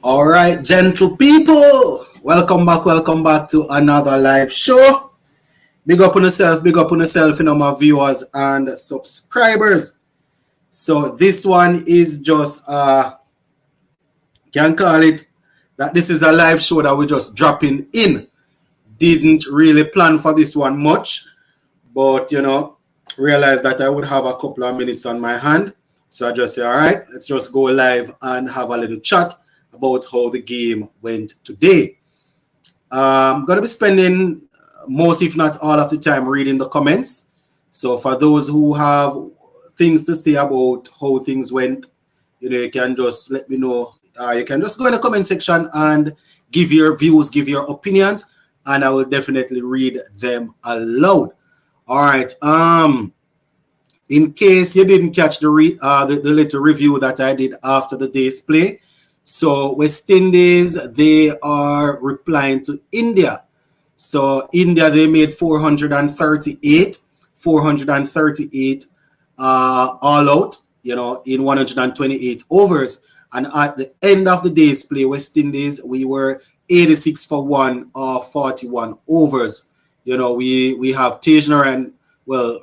All right, gentle people, welcome back to another live show. Big up on yourself, my viewers and subscribers. So this one is just can call it that this is a live show that we're just dropping in. Didn't really plan for this one much, but realized that I would have a couple of minutes on my hand. So I just say, all right, let's just go live and have a little chat about how the game went today. I'm going to be spending most, if not all of the time reading the comments. So for those who have things to say about how things went, you can just let me know. You can just go in the comment section and give your views, give your opinions, and I will definitely read them aloud. All right. In case you didn't catch the little review that I did after the day's play, so West Indies, they are replying to India. So India, they made 438 all out, in 128 overs. And at the end of the day's play, West Indies, we were 86 for 1 or 41 overs. We have Taylor and, we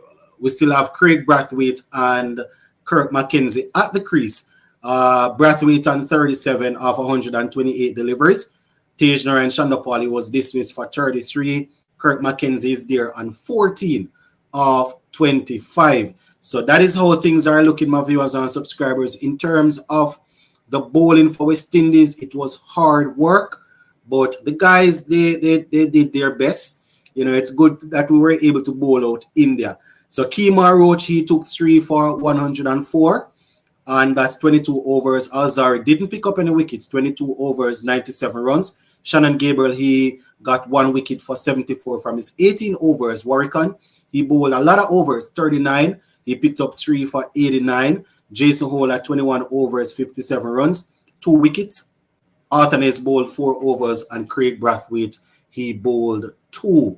still have Craig Brathwaite and Kirk McKenzie at the crease. Brathwaite on 37 of 128 deliveries. Taylor and Chandapali was dismissed for 33. Kirk McKenzie is there on 14 of 25. So that is how things are looking, my viewers and subscribers. In terms of the bowling for West Indies, it was hard work, but the guys, they did their best. It's good that we were able to bowl out India. So Kemar Roach, he took 3 for 104, and that's 22 overs. Azhar didn't pick up any wickets, 22 overs, 97 runs. Shannon Gabriel, he got 1 wicket for 74 from his 18 overs. Warrican, he bowled a lot of overs, 39. He picked up 3 for 89. Jason Hole at 21 overs, 57 runs, 2 wickets. Arthur Ness bowled 4 overs, and Craig Brathwaite, he bowled 2.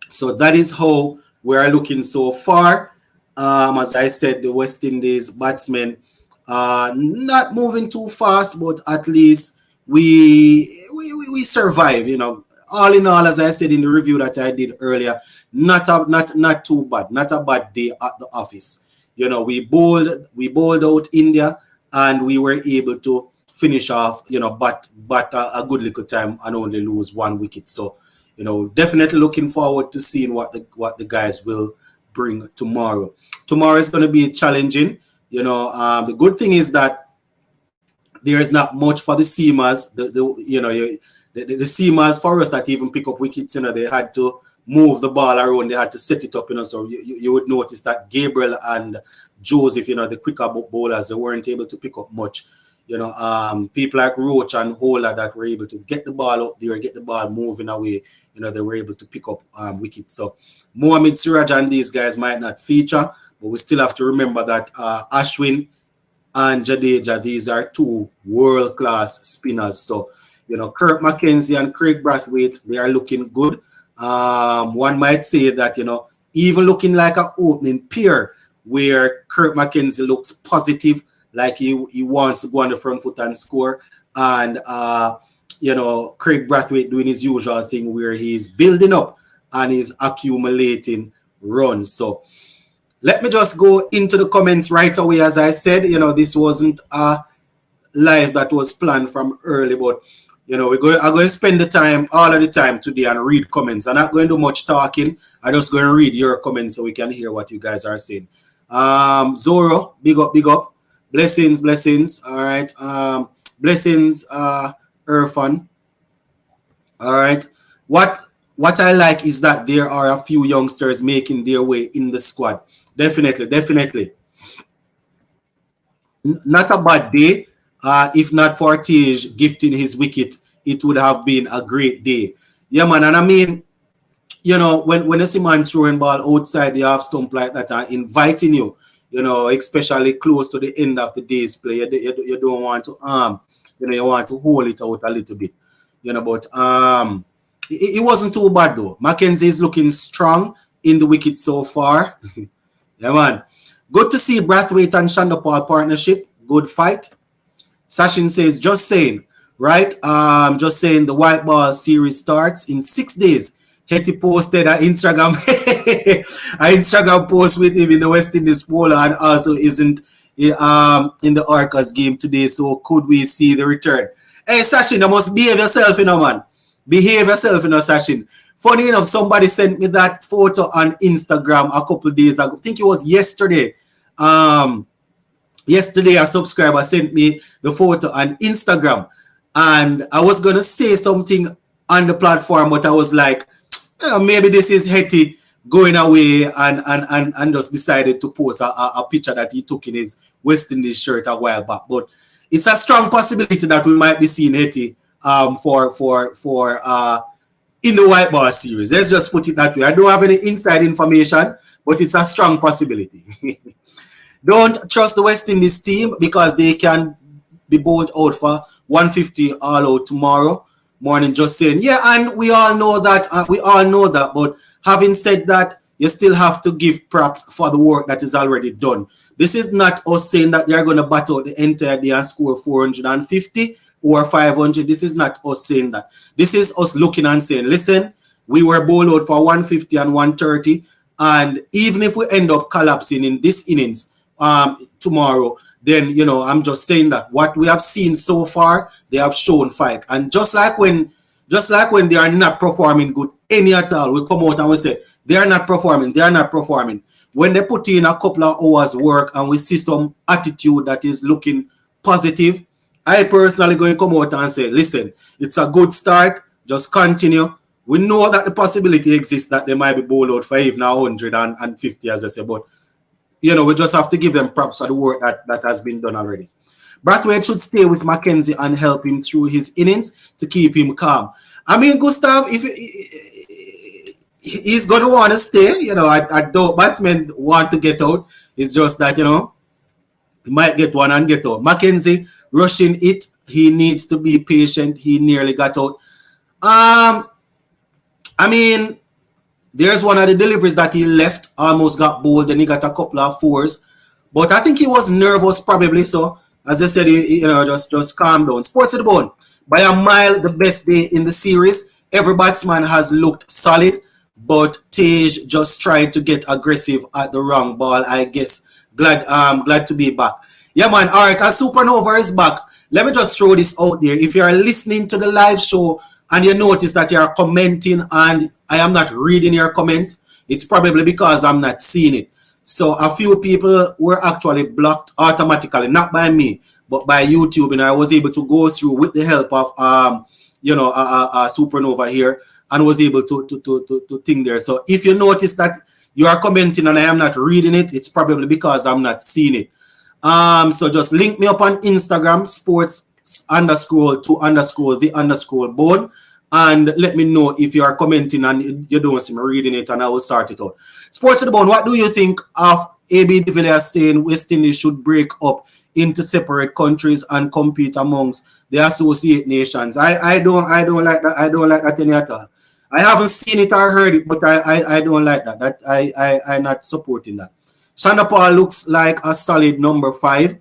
So that is how we are looking so far. As I said, the West Indies batsmen not moving too fast, but at least we survive. All in all, as I said in the review that I did earlier, not too bad, not a bad day at the office. We bowled out India, and we were able to finish off, but a good little time and only lose 1 wicket. So, definitely looking forward to seeing what the guys will bring tomorrow. Tomorrow is going to be challenging. The good thing is that there is not much for the seamers. The seamers for us that even pick up wickets, they had to move the ball around. They had to set it up, so you would notice that Gabriel and Joseph, the quicker bowlers, they weren't able to pick up much. People like Roach and Holder that were able to get the ball up there, get the ball moving away, they were able to pick up wickets. So Mohamed Siraj and these guys might not feature, but we still have to remember that Ashwin and Jadeja, these are 2 world-class spinners. So, Kirk McKenzie and Craig Brathwaite, they are looking good. One might say that, even looking like an opening pair where Kirk McKenzie looks positive, like he wants to go on the front foot and score. And, Craig Brathwaite doing his usual thing where he's building up and he's accumulating runs. So let me just go into the comments right away. As I said, this wasn't a live that was planned from early, but, I'm going to spend all of the time today and read comments. I'm not going to do much talking. I'm just going to read your comments so we can hear what you guys are saying. Zoro, big up. Blessings. All right. Blessings, Irfan. All right. What I like is that there are a few youngsters making their way in the squad. Definitely. Not a bad day. If not for Tej gifting his wicket, it would have been a great day. Yeah, man. And I mean, when you see man throwing ball outside the half stump like that and inviting you, especially close to the end of the day's play, you don't want to you want to hold it out a little bit, but it wasn't too bad though. Mackenzie is looking strong in the wicket so far. Yeah, man. Good to see Brathwaite and Chandapal partnership. Good fight. Sachin says, just saying, right? Just saying the white ball series starts in 6 days. Hetty posted an Instagram an Instagram post with him in the West Indies bowler and also isn't in the Orcas game today. So could we see the return? Hey Sachin, you must behave yourself, man. Behave yourself, Sachin. Funny enough, somebody sent me that photo on Instagram a couple of days ago. I think it was yesterday. Yesterday a subscriber sent me the photo on Instagram, and I was gonna say something on the platform, but I was like, maybe this is Hetty going away and just decided to post a picture that he took in his West Indies shirt a while back. But it's a strong possibility that we might be seeing Hetty for in the white ball series. Let's just put it that way. I don't have any inside information, but it's a strong possibility. Don't trust the West Indies team because they can be bowled out for 150 all out tomorrow morning. Just saying, yeah, and we all know that. But having said that, you still have to give props for the work that is already done. This is not us saying that they're going to battle the entire day and score 450 or 500. This is not us saying that. This is us looking and saying, listen, we were bowled out for 150 and 130, and even if we end up collapsing in this innings tomorrow, then I'm just saying that what we have seen so far, they have shown fight. And just like when they are not performing good any at all, we come out and we say they are not performing. When they put in a couple of hours work and we see some attitude that is looking positive, I personally going to come out and say, listen, it's a good start. Just continue. We know that the possibility exists that they might be bowled out for even 150, as I say, but we just have to give them props for the work that has been done already. Brathwaite should stay with Mackenzie and help him through his innings to keep him calm. I mean, Gustav, if he's going to want to stay, I don't batsmen want to get out. It's just that, he might get one and get out. Mackenzie rushing it. He needs to be patient. He nearly got out. I mean, there's one of the deliveries that he left, almost got bowled, and he got a couple of fours. But I think he was nervous probably. So, as I said, just calm down. Sports to the bone. By a mile, the best day in the series. Every batsman has looked solid, but Tej just tried to get aggressive at the wrong ball, I guess. Glad to be back. Yeah, man. All right, a Supernova is back. Let me just throw this out there. If you are listening to the live show and you notice that you are commenting and I am not reading your comments, it's probably because I'm not seeing it. So a few people were actually blocked automatically, not by me, but by YouTube, and I was able to go through with the help of a Supernova here and was able to think there. So if you notice that you are commenting and I am not reading it, it's probably because I'm not seeing it. So just link me up on Instagram, sports_to_the_bone, and let me know if you are commenting and you don't see me reading it, and I will start it out. Sports to the bone, what do you think of AB de Villiers saying West Indies should break up into separate countries and compete amongst the associate nations? I don't like that. I don't like that any at all. I haven't seen it or heard it, but I don't like that. I'm not supporting that. Shanda Paul looks like a solid number 5.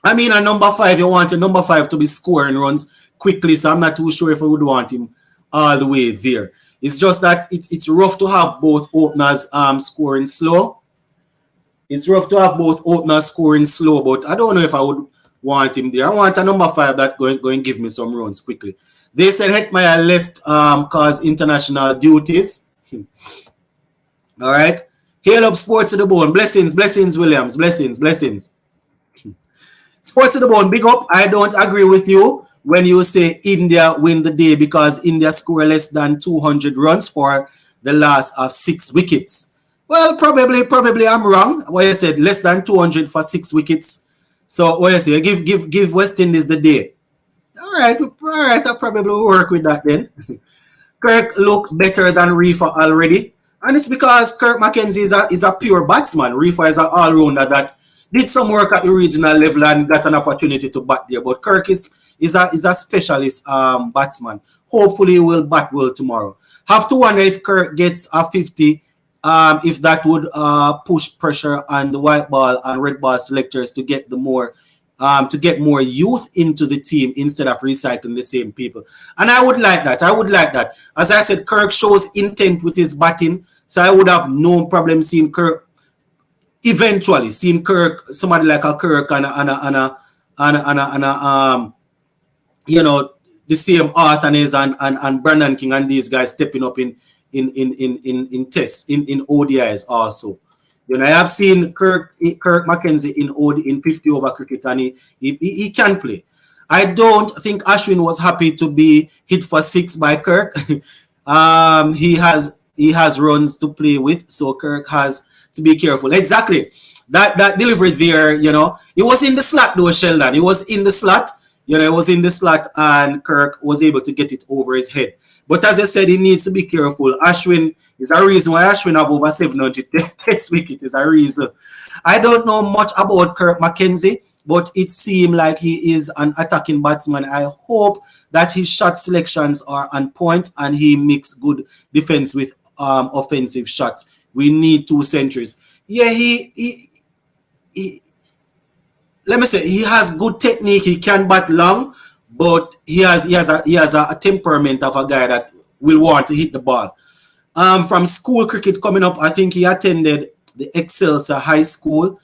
I mean, a number 5, you want a number 5 to be scoring runs quickly, so I'm not too sure if I would want him all the way there. It's just that it's rough to have both openers scoring slow. It's rough to have both openers scoring slow, but I don't know if I would want him there. I want a number 5 that going to give me some runs quickly. They said Hetmeyer left cause international duties. All right. Hail up Sports to the bone. Blessings, Williams. Blessings. Sports to the bone, big up. I don't agree with you when you say India win the day because India score less than 200 runs for the last of 6 wickets. Well, probably I'm wrong. What you said, less than 200 for 6 wickets. So what you say, give West Indies the day. All right, I probably will work with that then. Kirk look better than Reifer already. And it's because Kirk Mackenzie is a pure batsman. Reifer is an all-rounder that did some work at the regional level and got an opportunity to bat there. But Kirk is a specialist batsman. Hopefully he will bat well tomorrow. Have to wonder if Kirk gets a 50, if that would push pressure on the white ball and red ball selectors to get the more to get more youth into the team instead of recycling the same people. And I would like that. I would like that. As I said, Kirk shows intent with his batting, so I would have no problem seeing Kirk eventually, seeing Kirk, somebody like a Kirk and you know, the same Arthanes and Brandon King and these guys stepping up in tests in ODIs also. You know, I have seen Kirk Mackenzie in 50 over cricket, and he can play. I don't think Ashwin was happy to be hit for 6 by Kirk. He has runs to play with, so Kirk has to be careful. Exactly. That delivery there, you know, it was in the slot though, Sheldon. It was in the slot. You know, it was in the slot, and Kirk was able to get it over his head. But as I said, he needs to be careful. Ashwin is a reason why Ashwin have over 700 test wicket. Is a reason. I don't know much about Kirk Mackenzie, but it seemed like he is an attacking batsman. I hope that his shot selections are on point and he mixes good defense with offensive shots. We need 2 centuries. Yeah, he let me say, he has good technique. He can bat long, but he has a temperament of a guy that will want to hit the ball. From school cricket coming up, I think he attended the Excelsior High School,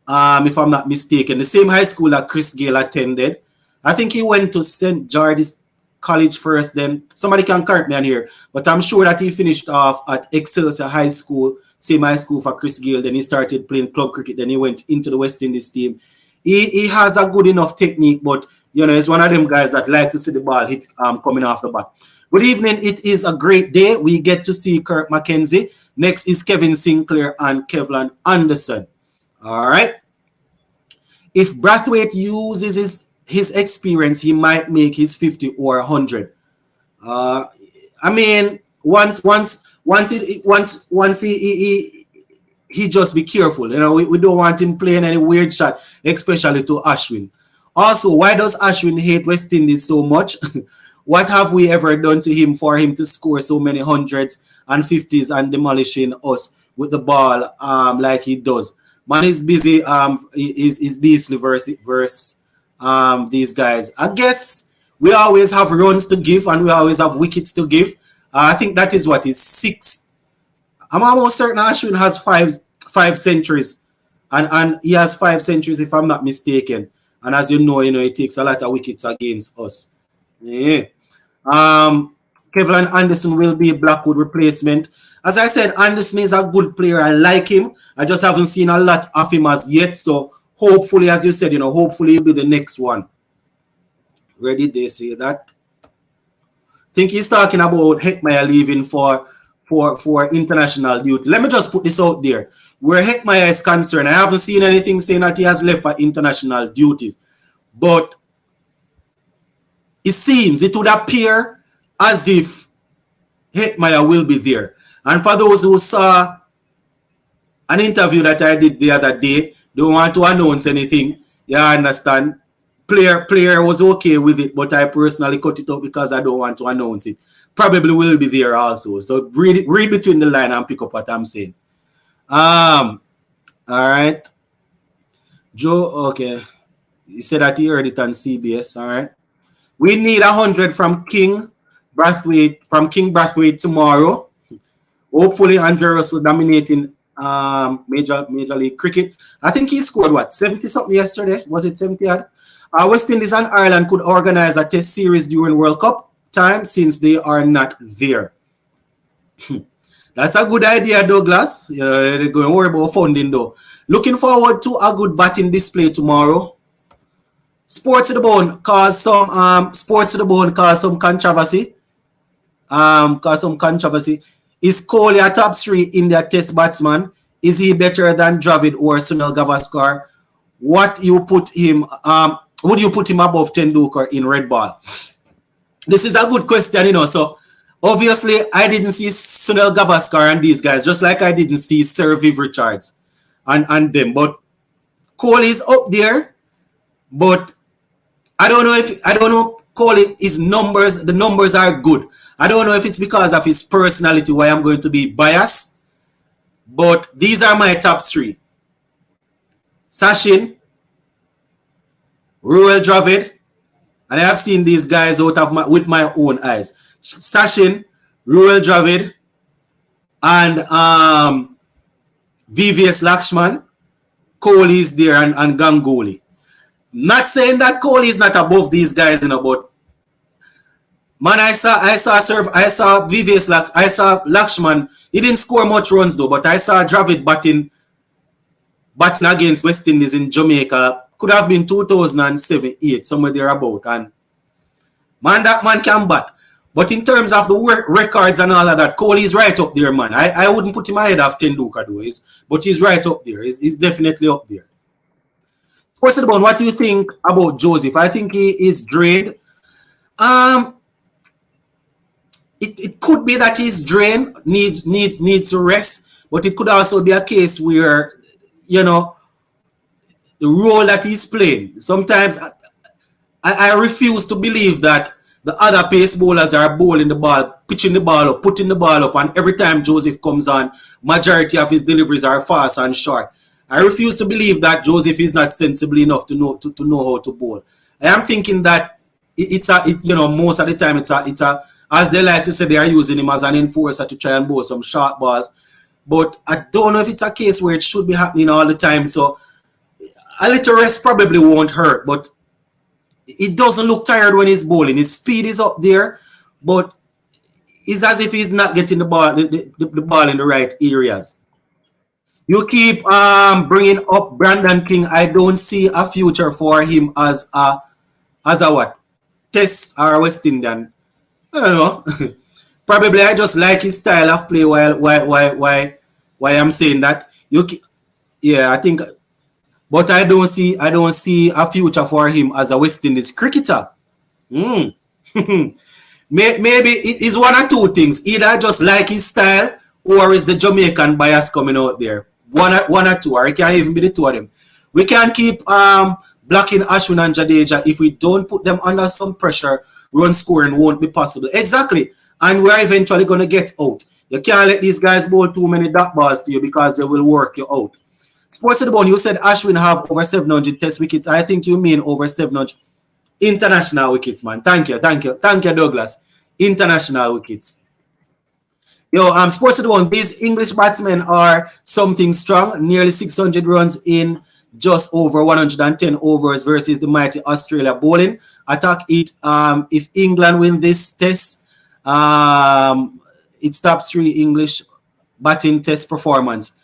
if I'm not mistaken, the same high school that Chris Gayle attended. I think he went to St. George's College first, then somebody can correct me on here, but I'm sure that he finished off at Excelsior High School, same high school for Chris Gayle. Then he started playing club cricket. Then he went into the West Indies team. He has a good enough technique, but you know, he's one of them guys that like to see the ball hit coming off the bat. Good evening. It is a great day. We get to see Kirk Mackenzie. Next is Kevin Sinclair and Kevlin Anderson. All right. If Brathwaite uses his experience, he might make his 50 or 100. I mean, once he just be careful. You know, we don't want him playing any weird shot, especially to Ashwin. Also, why does Ashwin hate West Indies so much? What have we ever done to him for him to score so many hundreds and 50s and demolishing us with the ball like he does? Man is busy. Is Beasley versus these guys. I guess we always have runs to give and we always have wickets to give. I think that is what is 6. I'm almost certain Ashwin has five centuries, and he has 5 centuries if I'm not mistaken. And as you know, it takes a lot of wickets against us. Yeah. Kevlin Anderson will be a Blackwood replacement. As I said, Anderson is a good player. I like him. I just haven't seen a lot of him as yet. So hopefully, as you said, hopefully he'll be the next one. Where did they say that? I think he's talking about Hetmeyer leaving for international duty. Let me just put this out there. Where Hetmeyer is concerned, I haven't seen anything saying that he has left for international duty. But it would appear as if Hetmeyer will be there. And for those who saw an interview that I did the other day, don't want to announce anything. You understand? Player was okay with it, but I personally cut it out because I don't want to announce it. Probably will be there also. So read between the line and pick up what I'm saying. All right. Joe, okay. He said that he heard it on CBS. All right. We need 100 from King Brathwaite tomorrow. Hopefully, Andre Russell dominating Major League Cricket. I think he scored 70 something yesterday. Was it 70 odd? West Indies and Ireland could organize a test series during World Cup time since they are not there. That's a good idea, Douglas. They're going to worry about funding though. Looking forward to a good batting display tomorrow. Sports to the Bone caused some controversy. Is Kohli a top 3 India Test batsman? Is he better than Dravid or Sunil Gavaskar? Would you put him above Tendulkar in red ball? This is a good question, So obviously, I didn't see Sunil Gavaskar and these guys, just like I didn't see Sir Viv Richards and them. But Kohli is up there. But I don't know Kohli, the numbers are good. I don't know if it's because of his personality why I'm going to be biased. But these are my top 3. Sachin, Ruel Dravid, and I have seen these guys out of with my own eyes. Sachin, Ruel Dravid, and VVS Lakshman, Kohli is there, and Ganguly. Not saying that Kohli is not above these guys, but man, I saw VVS I saw Lakshman. He didn't score much runs though, but I saw Dravid batting against West Indies in Jamaica. Could have been 2007-8, somewhere there about. And man, that man can bat. But in terms of the records and all of that, Kohli is right up there, man. I wouldn't put him ahead of Tendulkar, though, but he's right up there. He's definitely up there. First of all, what do you think about Joseph? I think he is drained. It could be that he's drained, needs to rest, but it could also be a case where, the role that he's playing. Sometimes I refuse to believe that the other pace bowlers are bowling the ball, pitching the ball up, putting the ball up, and every time Joseph comes on, majority of his deliveries are fast and short. I refuse to believe that Joseph is not sensible enough to know how to bowl. I am thinking that most of the time it's a as they like to say, they are using him as an enforcer to try and bowl some short balls. But I don't know if it's a case where it should be happening all the time. So a little rest probably won't hurt, but it doesn't look tired when he's bowling. His speed is up there, but it's as if he's not getting the ball in the right areas. You keep bringing up Brandon King. I don't see a future for him as a what? Test or West Indian. I don't know. Probably I just like his style of play. Why I'm saying that. I think. But I don't see a future for him as a West Indies cricketer. Maybe it's one or two things. Either I just like his style, or is the Jamaican bias coming out there? One or two, or it can't even be the two of them. We can't keep blocking Ashwin and Jadeja. If we don't put them under some pressure, run scoring won't be possible. Exactly. And we're eventually going to get out. You can't let these guys bowl too many dot balls to you because they will work you out. Sports of the Bone, you said Ashwin have over 700 test wickets. I think you mean over 700 international wickets, man. Thank you, Douglas. International wickets. Sports of the Bone, these English batsmen are something strong. Nearly 600 runs in just over 110 overs versus the mighty Australia bowling attack. If England win this test, it stops 3 English batting test performance.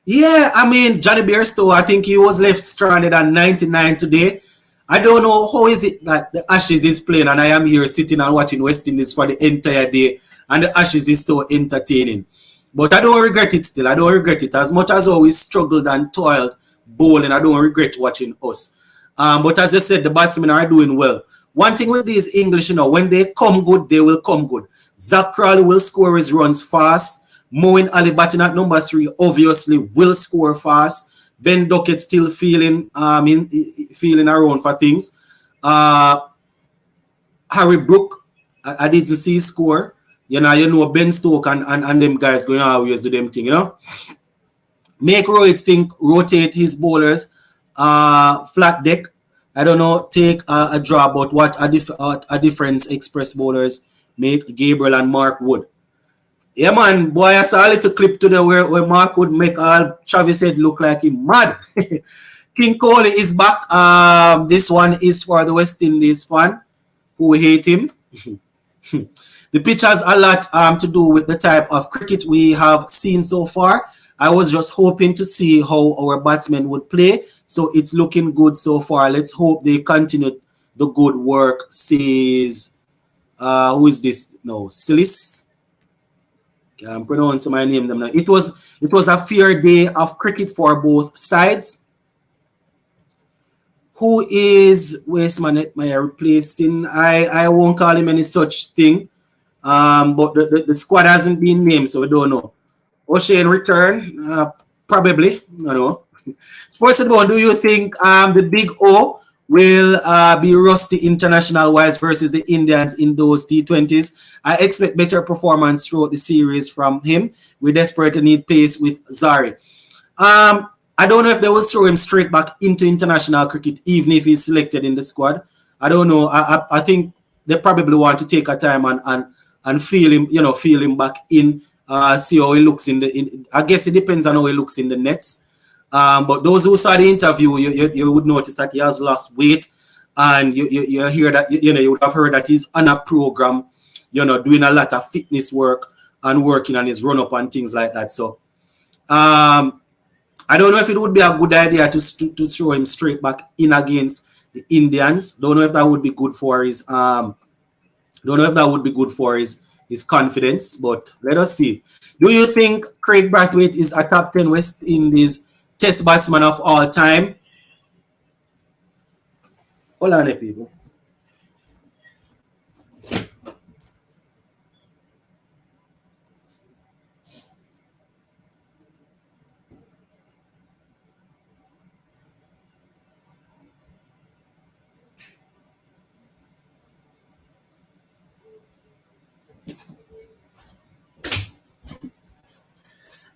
Yeah, I mean, Johnny Bairstow, I think he was left stranded at 99 today. I don't know how is it that the Ashes is playing and I am here sitting and watching West Indies for the entire day and the Ashes is so entertaining. But I don't regret it still. I don't regret it. As much as we struggled and toiled bowling, I don't regret watching us. But as I said, the batsmen are doing well. One thing with these English, when they come good, they will come good. Zach Crawley will score his runs fast. Moeen Ali batting at number 3 obviously will score fast. Ben Duckett still feeling around for things. Harry Brook, I didn't see score. Ben Stoke and them guys going always do them thing, Make Rohit rotate his bowlers, flat deck. I don't know, take a draw, but what a difference express bowlers make Gabriel and Mark Wood. Yeah, man, boy, I saw a little clip today where Mark Wood make all Travis Head look like him mad. King Kohli is back. This one is for the West Indies fan who hate him. The pitch has a lot to do with the type of cricket we have seen so far. I was just hoping to see how our batsmen would play. So it's looking good so far. Let's hope they continue the good work, says, who is this? No, Silis. I'm pronouncing my name. It was a fair day of cricket for both sides. Who is Westman my replacing? I won't call him any such thing. But the squad hasn't been named, so we don't know. O'Shea in return, probably. I don't know. Sports Bone, do you think the Big O will be rusty international-wise versus the Indians in those T20s? I expect better performance throughout the series from him. We desperately need pace with Zari. I don't know if they will throw him straight back into international cricket, even if he's selected in the squad. I don't know. I think they probably want to take a time and feel him, feel him back in, see how he looks in the. I guess it depends on how he looks in the nets. But those who saw the interview, you would notice that he has lost weight, and you hear that you would have heard that he's on a program, doing a lot of fitness work and working on his run up and things like that. So, I don't know if it would be a good idea to throw him straight back in against the Indians. Don't know if that would be good for his his confidence, but let us see. Do you think Craig Brathwaite is a top 10 West Indies test batsman of all time? Hold on, people.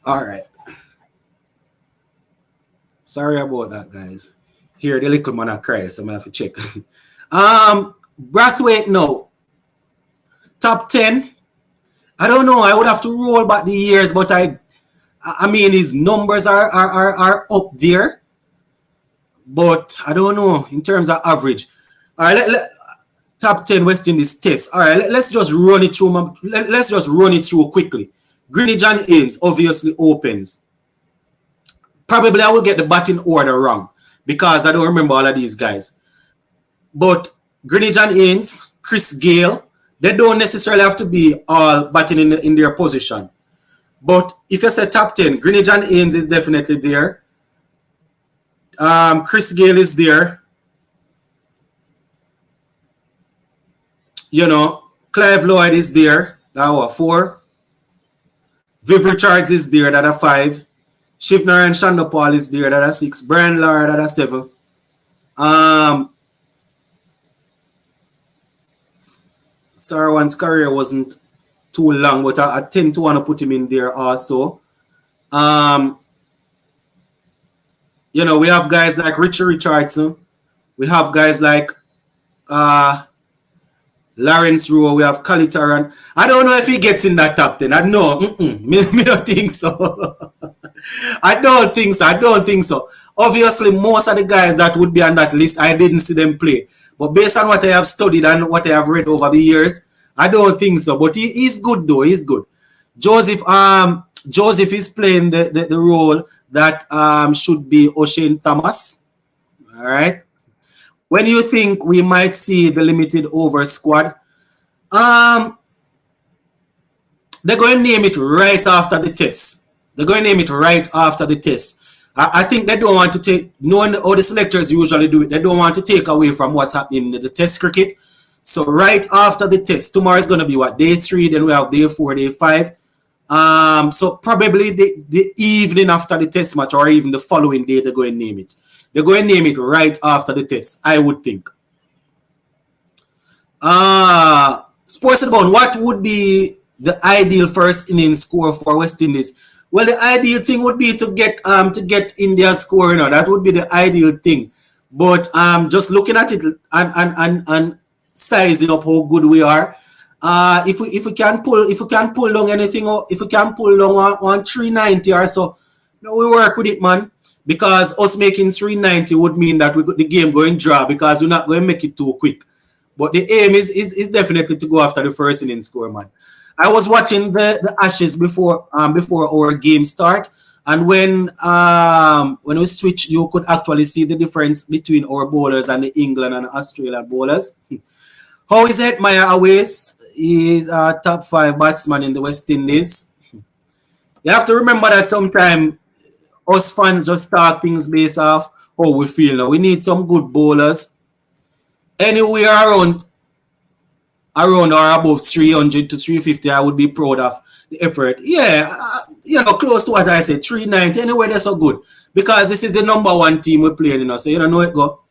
All right. Sorry about that, guys. Here, the little man I cry, so I'm gonna have to check. Brathwaite, no. Top 10. I don't know. I would have to roll back the years, but I mean his numbers are up there. But I don't know in terms of average. All right, top 10 West Indies test. All right, let's just run it through. Let's just run it through quickly. Greenidge and Ince obviously opens. Probably I will get the batting order wrong because I don't remember all of these guys. But Greenidge and Ince, Chris Gayle, they don't necessarily have to be all batting in their position. But if you say top 10, Greenidge and Ince is definitely there. Chris Gayle is there. Clive Lloyd is there. That was 4. Viv Richards is there. That are 5. Shivnarine Chanderpaul is there. That are 6. Brian Lara, that are 7. Sarwan's career wasn't too long, but I tend to want to put him in there also. We have guys like Richie Richardson. We have guys like Lawrence Rowe. We have Kalitaran. I don't know if he gets in that top 10. I know. Me don't think so. I don't think so. Obviously, most of the guys that would be on that list, I didn't see them play. But based on what I have studied and what I have read over the years, I don't think so. But he's good though. He's good. Joseph is playing the role that should be O'Shane Thomas. All right. When you think we might see the limited over squad, they're going to name it right after the test. I think they don't want to take, knowing how the selectors usually do it, they don't want to take away from what's happening in the test cricket. So right after the test, tomorrow is going to be what, day 3, then we have day 4, day 5. So probably the evening after the test match or even the following day, they're going to name it. They're going to name it right after the test, I would think. Sports Abound, what would be the ideal first inning score for West Indies? Well, the ideal thing would be to get India's score. That would be the ideal thing. But just looking at it and sizing up how good we are, if we can pull down anything, if we can pull down on 390 or so, we work with it, man. Because us making 390 would mean that we got the game going draw because we're not going to make it too quick. But the aim is definitely to go after the first inning score, man. I was watching the Ashes before our game start, and when we switch, you could actually see the difference between our bowlers and the England and Australian bowlers. How is Hetmyer Awais? He's a top 5 batsman in the West Indies. You have to remember that sometimes us fans just talk things based off how we feel now. We need some good bowlers. Anywhere around or above 300 to 350, I would be proud of the effort. Yeah, close to what I said, 390. Anyway, that's so good. Because this is the number 1 team we're playing, so you don't know it go.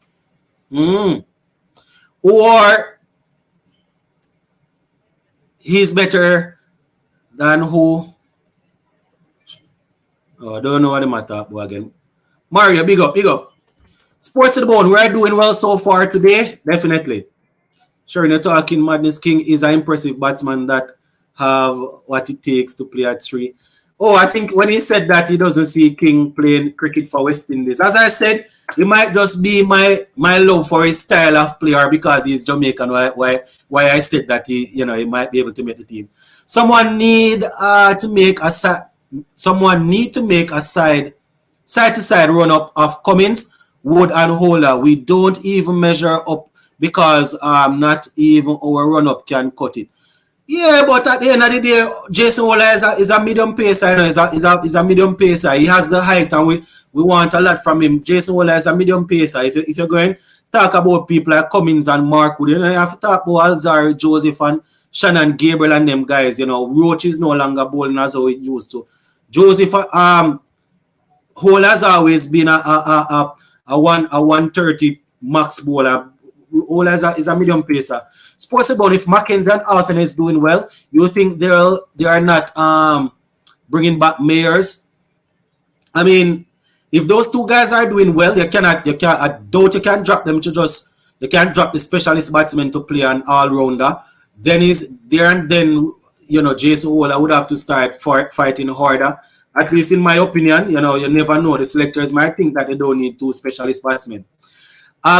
Or he's better than who? Oh, I don't know what I'm talking about again. Mario, big up, big up. Sports to the bone, we're doing well so far today, definitely. Sure, you're talking Madness King is an impressive batsman that have what it takes to play at three. Oh, I think when he said that he doesn't see King playing cricket for West Indies. As I said, it might just be my love for his style of player because he's Jamaican. Why I said that he might be able to make the team. Someone need to make a someone need to make a side to side run up of Cummins, Wood, and Holder. We don't even measure up because not even our run up can cut it. Yeah, but at the end of the day, Jason Holder is a medium pacer. You know, is a medium pacer. He has the height, and we want a lot from him. Jason Holder is a medium pacer. If you're going to talk about people like Cummins and Mark Wood, you have to talk about Alzari, Joseph, and Shannon Gabriel and them guys. You know, Roach is no longer bowling as how it used to. Joseph Hole has always been a 130 max bowler. Hole is a medium pacer. It's possible if Mackenzie and Arthur is doing well, you think they are not bringing back Mayers. I mean, if those two guys are doing well, I doubt you can drop them to just you can't drop the specialist batsman to play an all-rounder. Then Jason Holder would have to start fighting harder. At least in my opinion, you never know. The selectors might think that they don't need two specialist batsmen.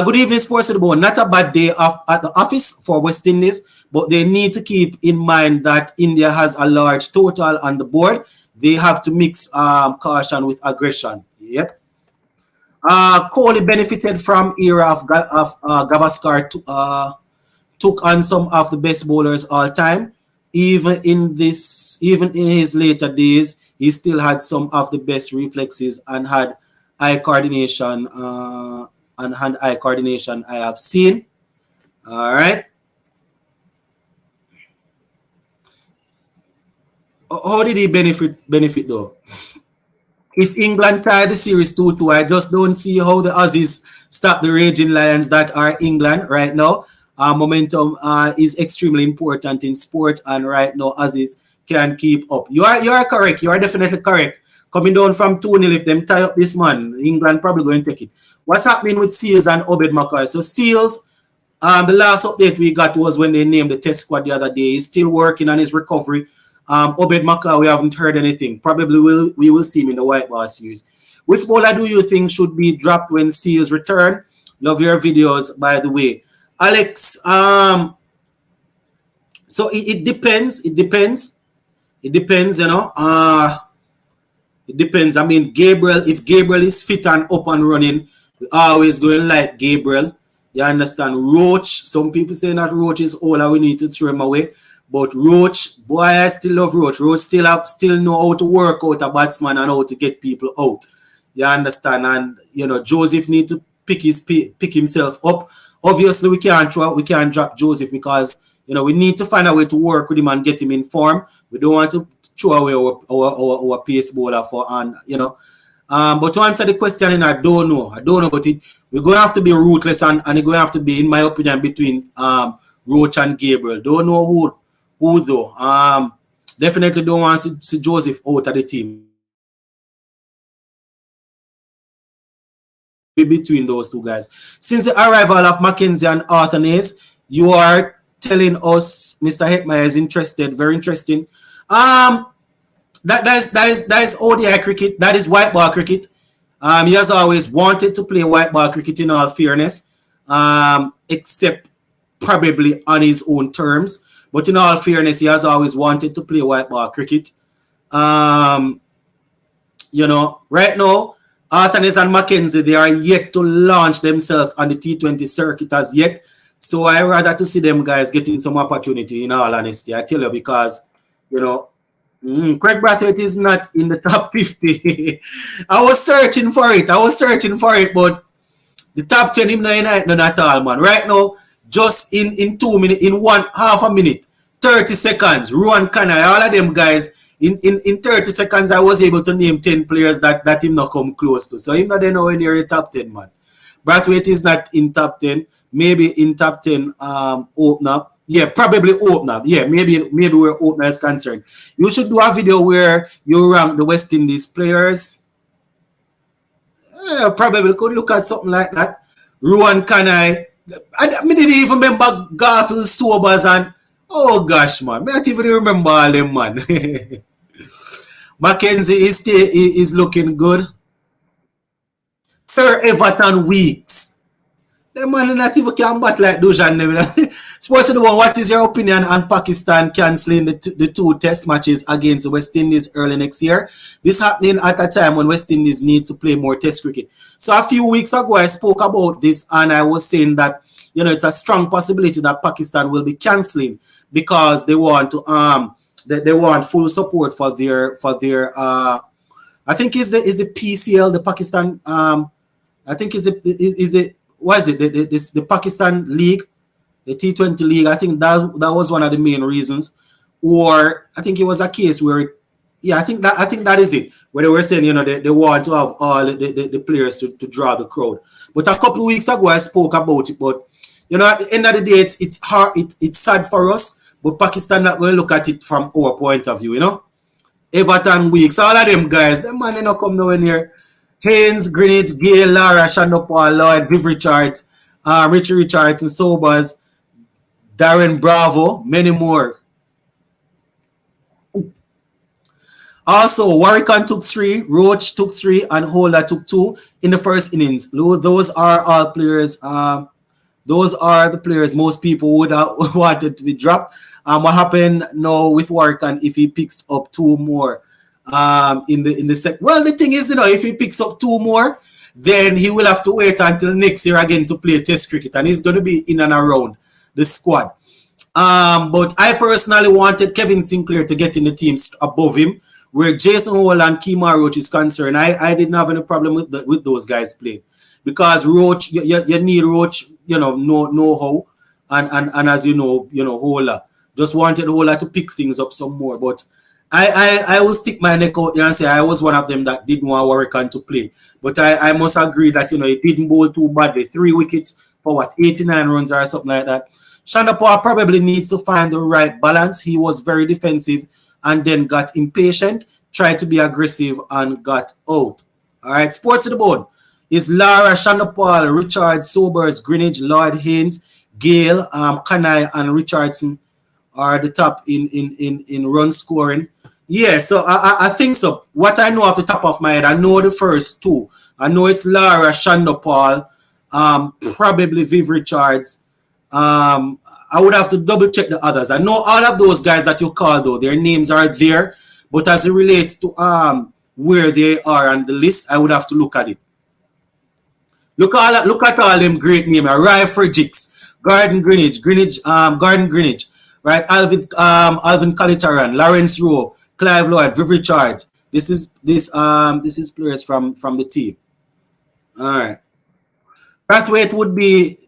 Good evening, Sports to the Bone. Not a bad day at the office for West Indies, but they need to keep in mind that India has a large total on the board. They have to mix caution with aggression. Yep. Kohli benefited from era of Gavaskar took on some of the best bowlers all time. Even in his later days, he still had some of the best reflexes and had eye coordination and hand-eye coordination I have seen. All right. How did he benefit though? If England tied the series 2-2, I just don't see how the Aussies stop the raging Lions that are England right now. Momentum is extremely important in sport, and right now Aussies can keep up. You are correct. You are definitely correct. Coming down from 2-0, if them tie up this man, England probably going to take it. What's happening with Seals and Obed McCoy? So Seals, the last update we got was when they named the test squad the other day. He's still working on his recovery. Obed McCoy, we haven't heard anything. Probably we will see him in the White Ball series. Which bowler do you think should be dropped when Seals return? Love your videos, by the way. Alex, so it depends. It depends, it depends. I mean, if Gabriel is fit and up and running, we always going like Gabriel. You understand? Roach, some people say that Roach is old and we need to throw him away. But Roach, boy, I still love Roach. Roach still know how to work out a batsman and how to get people out. You understand? And Joseph need to pick himself up. Obviously, we can't drop Joseph because we need to find a way to work with him and get him in form. We don't want to throw away our pace bowler for but to answer the question, I don't know. But we're going to have to be ruthless and it's going to have to be, in my opinion, between Roach and Gabriel. Don't know who though. Definitely don't want to see Joseph out of the team. Between those two guys. Since the arrival of Mackenzie and Arthur Nays, you are telling us Mr. Hetmeyer is interested. Very interesting. That is ODI cricket. That is white ball cricket. He has always wanted to play white ball cricket, in all fairness, except probably on his own terms. But in all fairness, he has always wanted to play white ball cricket. Right now, Arthur and Mackenzie, they are yet to launch themselves on the T20 circuit as yet. So I rather to see them guys getting some opportunity, in all honesty. I tell you, because, Craig Brathwaite is not in the top 50. I was searching for it, but the top 10 him none at all, man. Right now, just in 2 minutes, in half a minute, 30 seconds, Ruan Kanai, all of them guys, in 30 seconds, I was able to name 10 players that him not come close to. So him not nowhere near the top 10, man. Brathwaite is not in top 10. Maybe in top 10 opener. Yeah, probably opener. Yeah, maybe where opener is concerned. You should do a video where you rank the West Indies players. Probably could look at something like that. Ruan Kanai. I didn't even remember Garfield Sobers and oh gosh, man. I don't even remember all them, man. Mackenzie is looking good. Sir Everton Weeks. The man not even can bat like Dujan. Sports of the One, what is your opinion on Pakistan cancelling the two test matches against West Indies early next year? This happening at a time when West Indies needs to play more test cricket. So a few weeks ago, I spoke about this and I was saying that, it's a strong possibility that Pakistan will be cancelling because they want to they want full support for their I think is the PCL, the Pakistan I think is the what is it the Pakistan League, the T20 League. I think that was one of the main reasons. Or I think it was a case where I think that is it, where they were saying they want to have all the players to draw the crowd. But a couple of weeks ago I spoke about it, but at the end of the day it's hard, it's sad for us, but Pakistan not going to look at it from our point of view. Everton Weeks, all of them guys, them man not come nowhere near. Haynes, Greenwich, Gale, Lara, Shandopal, Lloyd, Viv Richards, Richie Richards, and Sobers, Darren Bravo, many more. Also, Warwick took 3, Roach took 3, and Holder took 2 in the first innings. Those are all players. Those are the players most people would have wanted to be dropped. What happened now with Warwick if he picks up 2 more? In the second. Well, the thing is, if he picks up 2 more, then he will have to wait until next year again to play Test cricket, and he's going to be in and around the squad. But I personally wanted Kevin Sinclair to get in the team above him, where Jason Hall and Kemar Roach is concerned. I didn't have any problem with those guys playing, because Roach, you need Roach, know how, and as Hola just wanted Hola to pick things up some more, but. I will stick my neck out here and say I was one of them that didn't want Warwick to play. But I must agree that, he didn't bowl too badly. 3 wickets for 89 runs or something like that. Shandapur probably needs to find the right balance. He was very defensive and then got impatient, tried to be aggressive and got out. All right, Sports to the Bone is Lara, Shandapur, Richard, Sobers, Greenwich, Lloyd, Haynes, Gale, Kanai and Richardson are the top in run scoring. Yeah, so I think so. What I know off the top of my head, I know the first 2. I know it's Lara, Shandopal, probably Viv Richards. I would have to double check the others. I know all of those guys that you called, though, their names are there, but as it relates to where they are on the list, I would have to look at it. Look at all them great names. Ryan Fredericks, Gordon Greenwich, Gordon Greenwich, right? Alvin Kalitaran, Lawrence Rowe, Clive Lloyd, Viv Richards. This is players from the team. All right. Brathwaite would be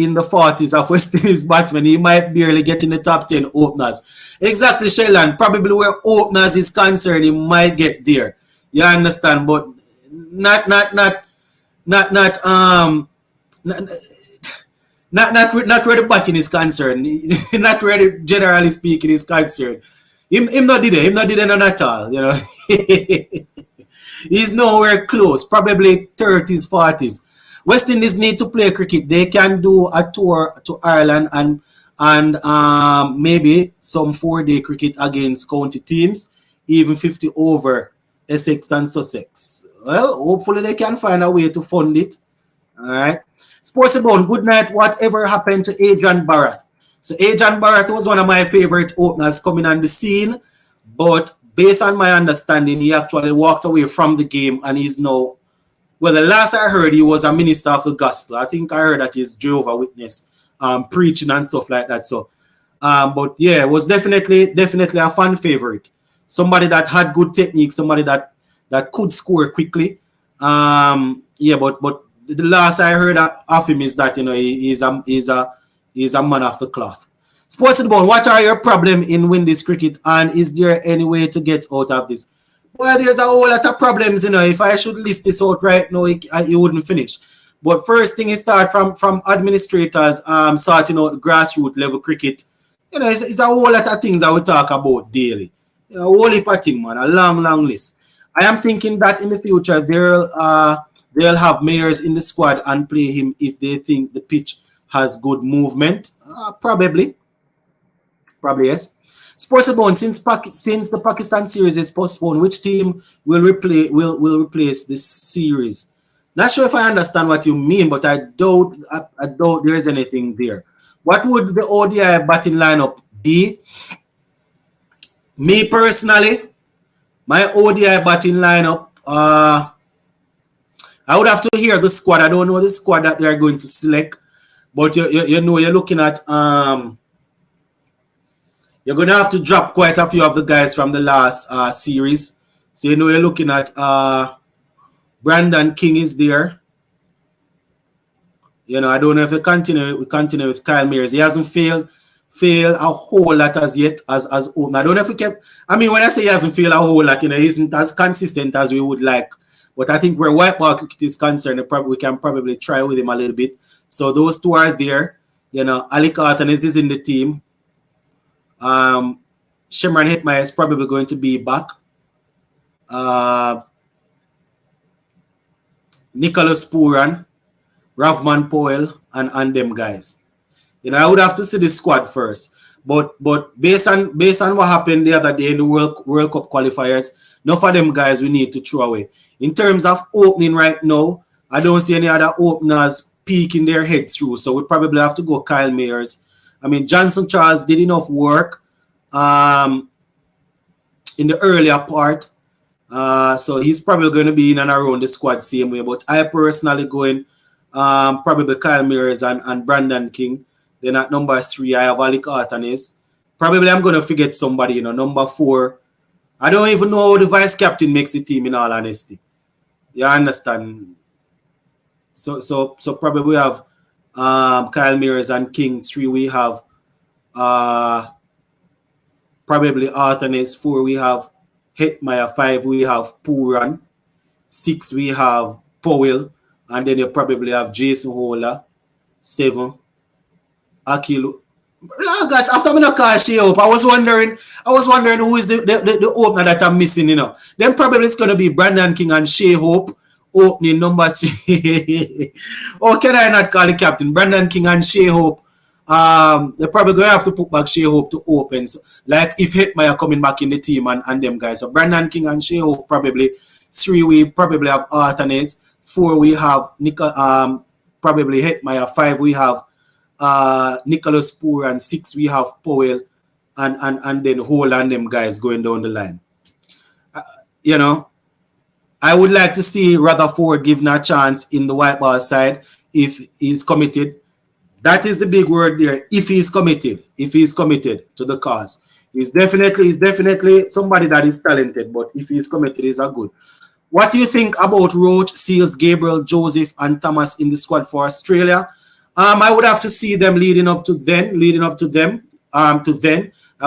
in the 40s of West Indies batsmen. He might barely get in the top 10 openers. Exactly, Shelan. Probably where openers is concerned, he might get there. You understand? But not where the batting is concerned. Not where the, generally speaking, is concerned. Him not did it. Him not did it none at all. He's nowhere close. Probably 30s, 40s. West Indies need to play cricket. They can do a tour to Ireland and maybe some 4-day cricket against county teams, even 50 over Essex and Sussex. Well, hopefully they can find a way to fund it. All right. Sports about good night. Whatever happened to Adrian Barath? So Adrian Barath was one of my favorite openers coming on the scene, but based on my understanding, he actually walked away from the game and he's now, well, the last I heard, he was a minister of the gospel. I think I heard that he's Jehovah's Witness, preaching and stuff like that. So, but yeah, it was definitely a fan favorite. Somebody that had good technique, somebody that could score quickly. Yeah, but the last I heard of him is that he's a man of the cloth. Sports in the Bone, what are your problem in Windies cricket, and is there any way to get out of this? Well, there's a whole lot of problems, If I should list this out right now, it wouldn't finish. But first thing is start from administrators sorting out grassroots level cricket. It's a whole lot of things that we talk about daily. A whole heap of things, man. A long list. I am thinking that in the future they'll have Mayers in the squad and play him if they think the pitch has good movement. Probably yes. Sports about since the Pakistan series is postponed, which team will replace this series? Not sure if I understand what you mean, but I doubt there is anything there. What would the ODI batting lineup be? Me personally, my ODI batting lineup, I would have to hear the squad. I don't know the squad that they are going to select, but you know you're looking at you're going to have to drop quite a few of the guys from the last series. So you know you're looking at Brandon King is there. You know, I don't know if we continue with Kyle Mayers. He hasn't failed a whole lot as yet as open. I don't know if we kept. I mean, when I say he hasn't failed a whole lot, you know, he isn't as consistent as we would like. But I think where white ball cricket is concerned, we can probably try with him a little bit. So those two are there. You know, Ali Cartanes is in the team. Shimron Hetmyer is probably going to be back. Nicholas Pooran, Ravman Powell, and them guys. You know, I would have to see the squad first. But based on what happened the other day in the World Cup qualifiers, enough of them guys we need to throw away. In terms of opening right now, I don't see any other openers peeking their heads through. So we probably have to go Kyle Mayers. I mean, Johnson Charles did enough work in the earlier part. So he's probably going to be in and around the squad same way. But I personally going probably Kyle Mayers and Brandon King. Then at number 3, I have Ali Cartanes. Probably I'm going to forget somebody, you know. Number 4, I don't even know how the vice captain makes the team, in all honesty. You understand? So probably we have Kyle Mayers and King. 3, we have probably Cartanes. 4, we have Hetmyer. 5, we have Pooran. 6, we have Powell. And then you probably have Jason Hola. 7, Akilu. Oh gosh, after me not call Shea Hope, I was wondering who is the opener that I'm missing, you know. Then probably it's gonna be Brandon King and Shea Hope opening number 3. Or can I not call the captain? Brandon King and Shea Hope. They're probably gonna have to put back Shea Hope to open. So, like if Hetmyer coming back in the team and them guys. So Brandon King and Shea Hope probably. 3, we probably have Cartanes. 4, we have probably Hetmyer. 5, we have Nicholas Poor, and 6, we have Powell, and then Hole and them guys going down the line. You know, I would like to see Rutherford given a chance in the white ball side if he's committed. That is the big word there. If he's committed to the cause. He's definitely somebody that is talented, but if he's committed, he's a good. What do you think about Roach, Seals, Gabriel, Joseph, and Thomas in the squad for Australia? I would have to see them leading up to then. I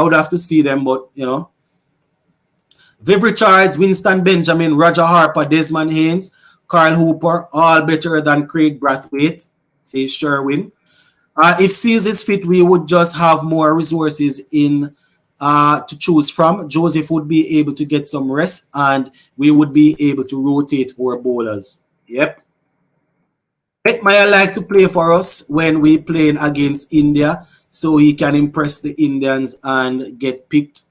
would have to see them, but you know. Viv Richards, Winston Benjamin, Roger Harper, Desmond Haynes, Carl Hooper, all better than Craig Brathwaite, says Sherwin. If Seals is fit, we would just have more resources in to choose from. Joseph would be able to get some rest, and we would be able to rotate our bowlers. Yep. Hetmyer like to play for us when we playing against India, so he can impress the Indians and get picked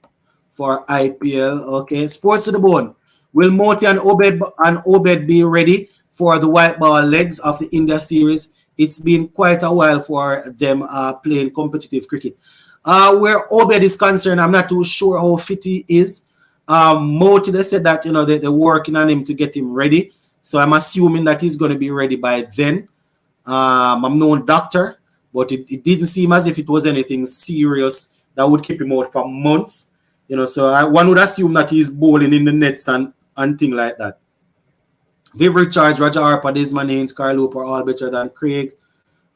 for IPL. Okay, Sports to the Bone. Will Moti and Obed be ready for the white ball legs of the India series? It's been quite a while for them playing competitive cricket. Where Obed is concerned, I'm not too sure how fit he is. Moti, they said that, you know, they're working on him to get him ready. So I'm assuming that he's going to be ready by then. I'm no doctor, but it didn't seem as if it was anything serious that would keep him out for months. You know, so one would assume that he's bowling in the nets and things like that. Viv Richards, Roger Harper, Desmond Haynes, Carl Hooper, all better than Craig.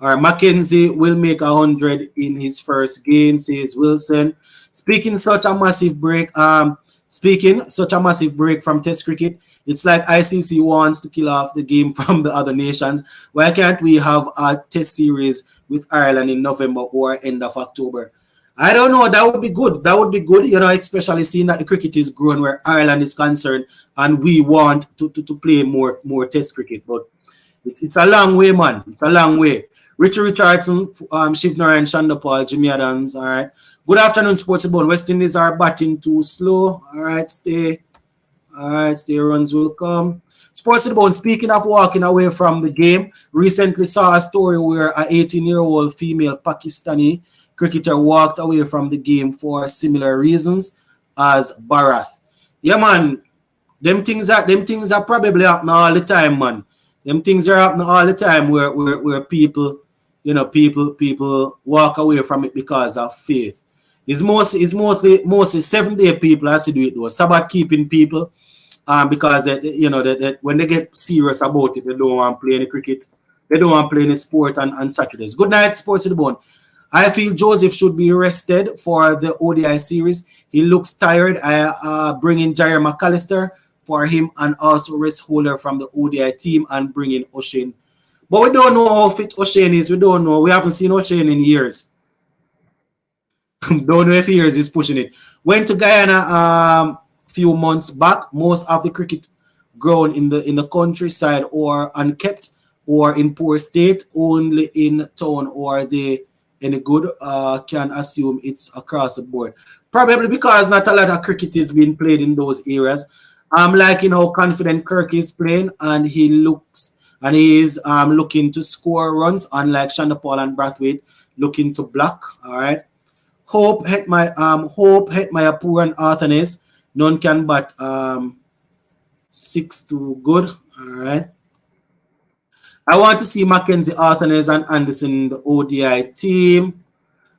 Mackenzie will make 100 in his first game, says Wilson. Speaking such a massive break from Test cricket, it's like ICC wants to kill off the game from the other nations. Why can't we have a Test series with Ireland in November or end of October? I don't know. That would be good. That would be good, especially seeing that the cricket is growing where Ireland is concerned and we want to play more test cricket. But it's a long way, man. It's a long way. Richard Richardson, Shiv Narayan, Shanda Paul, Jimmy Adams. All right. Good afternoon, Sports Bone. West Indies are batting too slow. All right, stay. All right, stay. Runs will come. Sports Bone. Speaking of walking away from the game, recently saw a story where an 18-year-old female Pakistani cricketer walked away from the game for similar reasons as Bharat. Yeah, man. Them things are probably happening all the time, man. Them things are happening all the time where people, people walk away from it because of faith. It's mostly 7-day people has to do it though. Sabbath keeping people, because that when they get serious about it, they don't want to play any cricket. They don't want to play any sport on Saturdays. Good night, Sports to the Bone. I feel Joseph should be rested for the ODI series. He looks tired. I bring in Jerry McAllister for him and also rest Holder from the ODI team and bring in O'Shane. But we don't know how fit O'Shane is. We don't know. We haven't seen O'Shane in years. Don't know if years is pushing it. Went to Guyana few months back. Most of the cricket grown in the countryside or unkept or in poor state, only in town or the any good, can assume it's across the board. Probably because not a lot of cricket is being played in those areas. I'm liking how confident Kirk is playing, and he is looking to score runs, unlike Shanda Paul and Brathwaite looking to block. All right. Hope hit my poor and Arthanes. None can but 6-2 good. All right. I want to see Mackenzie Arthanes and Anderson in the ODI team.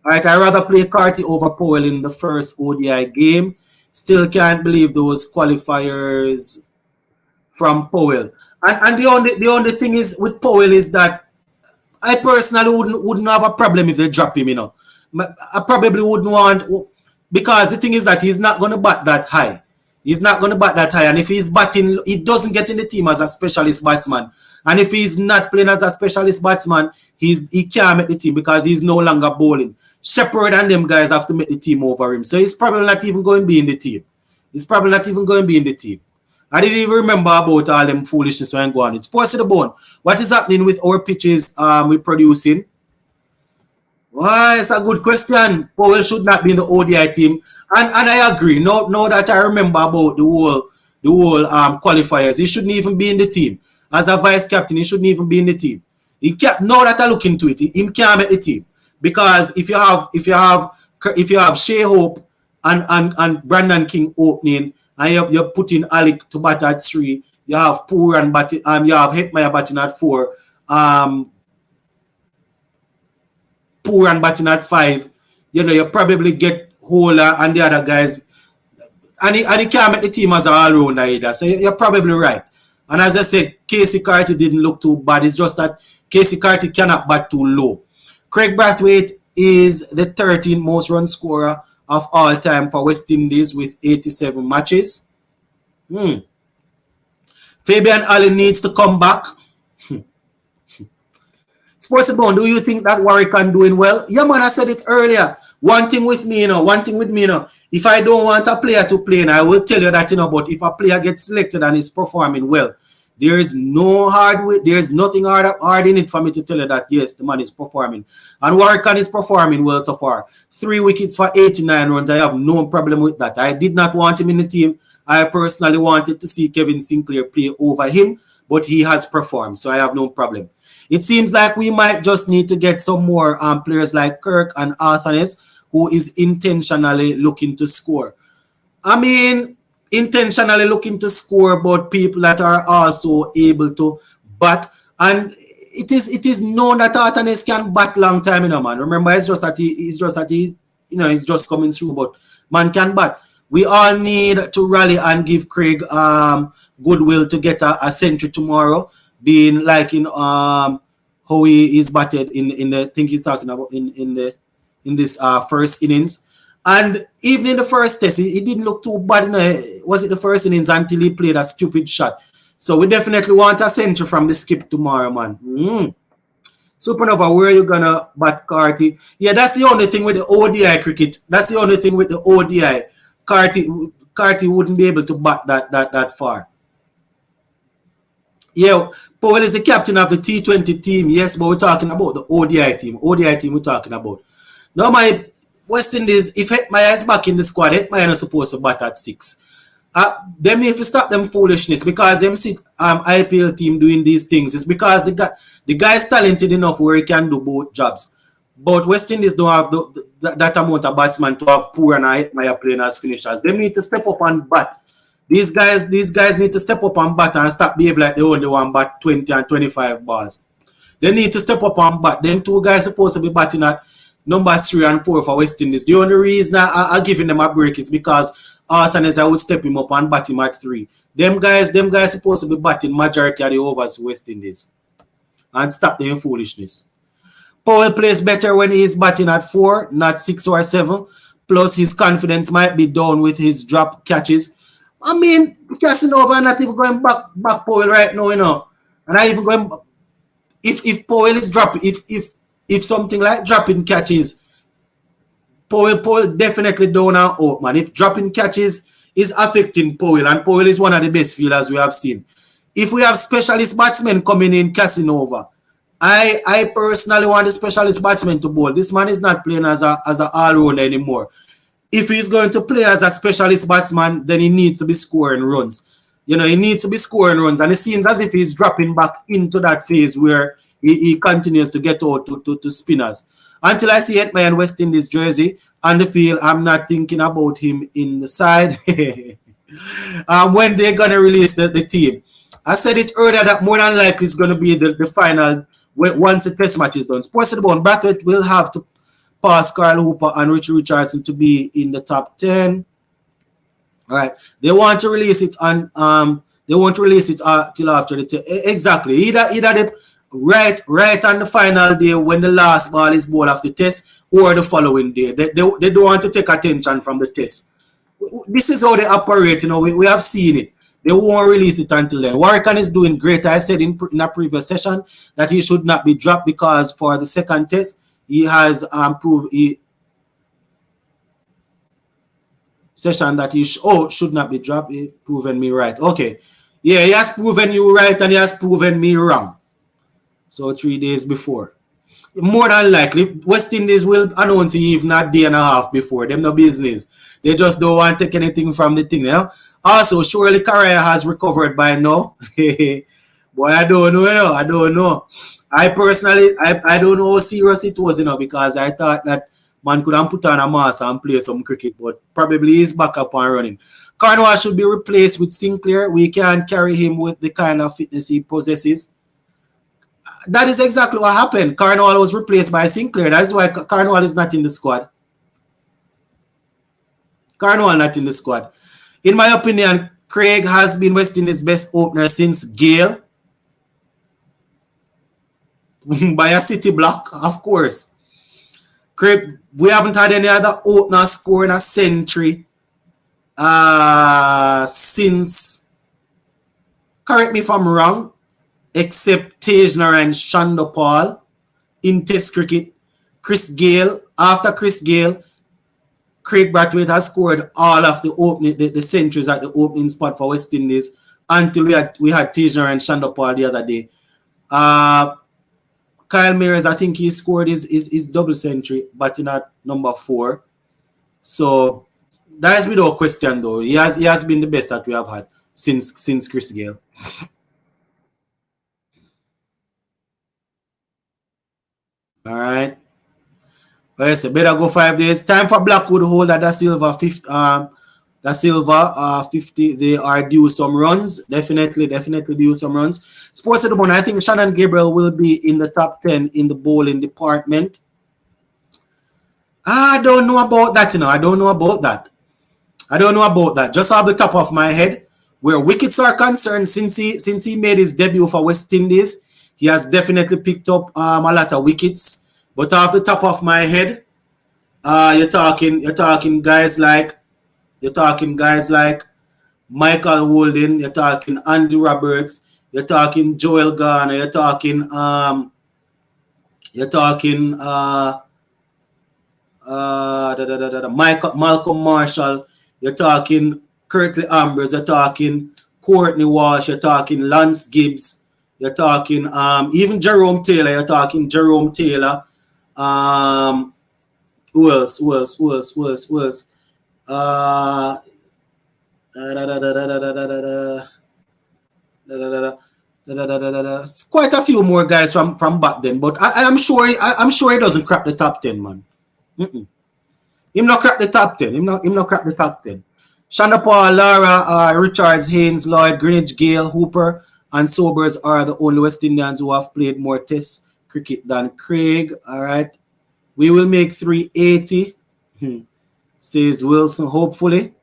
All right, I'd rather play Carty over Powell in the first ODI game. Still can't believe those qualifiers from Powell. And the only thing is with Powell is that I personally wouldn't have a problem if they drop him, I probably wouldn't want, because the thing is that he's not going to bat that high. He's not going to bat that high. And if he's batting, he doesn't get in the team as a specialist batsman. And if he's not playing as a specialist batsman, he can't make the team because he's no longer bowling. Shepherd and them guys have to make the team over him. So he's probably not even going to be in the team. I didn't even remember about all them foolishness when going on. It's Sports to the Bone. What is happening with our pitches we're producing? Why, it's a good question. Powell should not be in the ODI team. And I agree. Now that I remember about the whole qualifiers, he shouldn't even be in the team. As a vice captain, he shouldn't even be in the team. Now that I look into it, he can't make the team. Because if you have Shea Hope and Brandon King opening, and you're putting Alec to bat at 3, you have Poor and batting, you have Hetmeyer batting at 4, Poor and batting at 5, you probably get Holder and the other guys, and he can't make the team as an all-rounder either. So you're probably right. And as I said, Casey Carty didn't look too bad. It's just that Casey Carty cannot bat too low. Craig Brathwaite is the 13th most run scorer of all time for West Indies with 87 matches. Fabian Allen needs to come back. Sports Bone, do you think that Warwick doing well? Yeah, man, I said it earlier. One thing with me, if I don't want a player to play, and I will tell you that, but if a player gets selected and is performing well, there's nothing hard in it for me to tell you that, yes, the man is performing. And Warwick is performing well so far. 3 wickets for 89 runs. I have no problem with that. I did not want him in the team. I personally wanted to see Kevin Sinclair play over him, but he has performed, so I have no problem. It seems like we might just need to get some more players like Kirk and Arthanes, who is intentionally looking to score. I mean, intentionally looking to score, but people that are also able to bat. And it is known that Arthanes can bat long time, man. Remember, it's just that he's just coming through, but man can bat. We all need to rally and give Craig goodwill to get a century tomorrow, being like in how he is batted in the thing he's talking about in this first innings. And even in the first test, he didn't look too bad. Was it the first innings until he played a stupid shot? So we definitely want a century from the skip tomorrow, man. Supernova, where are you gonna bat Carty? Yeah, that's the only thing with the ODI cricket. That's the only thing with the ODI. Carty wouldn't be able to bat that far. Yeah, Powell is the captain of the T20 team. Yes, but we're talking about the ODI team. ODI team we're talking about. Now, my West Indies, if Hetmyer is back in the squad, Hetmyer is supposed to bat at 6. Them need to stop them foolishness because them see IPL team doing these things. It's because the guy is talented enough where he can do both jobs. But West Indies don't have that amount of batsmen to have poor and Hetmyer playing as finishers. They need to step up and bat. These guys need to step up and bat and stop behaving like they only want bat 20 and 25 balls. They need to step up and bat. Them two guys supposed to be batting at number 3 and 4 for West Indies. The only reason I'm giving them a break is because Arthur I would step him up and bat him at 3. Them guys supposed to be batting majority of the overs for West Indies. And stop their foolishness. Powell plays better when he's batting at 4, not 6 or 7. Plus his confidence might be down with his drop catches. I mean, Casanova not even going back Powell right now, you know. And I even going if Powell is dropping, if something like dropping catches, Powell definitely down and out, man. If dropping catches is affecting Powell, and Powell is one of the best fielders we have seen. If we have specialist batsmen coming in Casanova, I personally want the specialist batsman to bowl. This man is not playing as a all-rounder anymore. If he's going to play as a specialist batsman, then he needs to be scoring runs. You know, he needs to be scoring runs. And it seems as if he's dropping back into that phase where he continues to get out to spinners. Until I see Hetmyer in West Indies jersey on the field, I'm not thinking about him in the side. When they're going to release the team. I said it earlier that more than likely it's going to be the final once the test match is done. Sports of the Bone, Brathwaite will have to pass Carl Hooper and Richie Richardson to be in the top 10. All right. They want to release it on they won't release it till after the exactly. Either the right on the final day when the last ball is ball of the test or the following day. They don't want to take attention from the test. This is how they operate, you know. We have seen it. They won't release it until then. Warrican is doing great. I said in a previous session that he should not be dropped because for the second test he has proved session that he should not be dropped. He proven me right. Okay. Yeah, he has proven you right and he has proven me wrong. So 3 days before. More than likely, West Indies will announce it even a day and a half before. Them no business. They just don't want to take anything from the thing, you know? Also, surely Correa has recovered by now. Boy, I don't know, you know. I don't know. I personally, I don't know how serious it was, you know, because I thought that man could have put on a mask and play some cricket, but probably he's back up and running. Cornwall should be replaced with Sinclair. We can't carry him with the kind of fitness he possesses. That is exactly what happened. Cornwall was replaced by Sinclair. That's why Cornwall is not in the squad. Cornwall not in the squad. In my opinion, Craig has been West Indies' best opener since Gale. By a city block, of course. Craig, we haven't had any other opener scoring a century since, correct me if I'm wrong, except Tejner and Shandopal in Test cricket. Chris Gale, after Chris Gale, Craig Brathwaite has scored all of the centuries at the opening spot for West Indies until we had Tejner and Shandopal the other day. Kyle Mayers, I think he scored his double century, batting at number 4. So that is without question, though. He has been the best that we have had since Chris Gale. All right. Well, so better go 5 days. Time for Blackwood holder Da Silva 50. They are due some runs. Definitely due some runs. Sports at the moment, I think Shannon Gabriel will be in the top 10 in the bowling department. I don't know about that, you know. I don't know about that. Just off the top of my head, where wickets are concerned, since he made his debut for West Indies, he has definitely picked up a lot of wickets. But off the top of my head, you're talking guys like Michael Holden, you're talking Andy Roberts, you're talking Joel Garner, you're talking You're talking Malcolm Marshall. You're talking Curtly Ambrose. You're talking Courtney Walsh. You're talking Lance Gibbs. You're talking even Jerome Taylor. You're talking Jerome Taylor. Um, who else? Who else? Who else? Who else? Who else? Uh, da, da, da, da, da, da, da, da, da. Da, da, da, da. Quite a few more guys from back then, but I'm sure he doesn't crack the top 10, man. Mm-mm. Him not crack the top 10. Him not crack the top 10. Shonda Paul, Lara, Richards, Haynes, Lloyd, Greenwich, Gale, Hooper, and Sobers are the only West Indians who have played more Test cricket than Craig. All right. We will make 380, says Wilson, hopefully.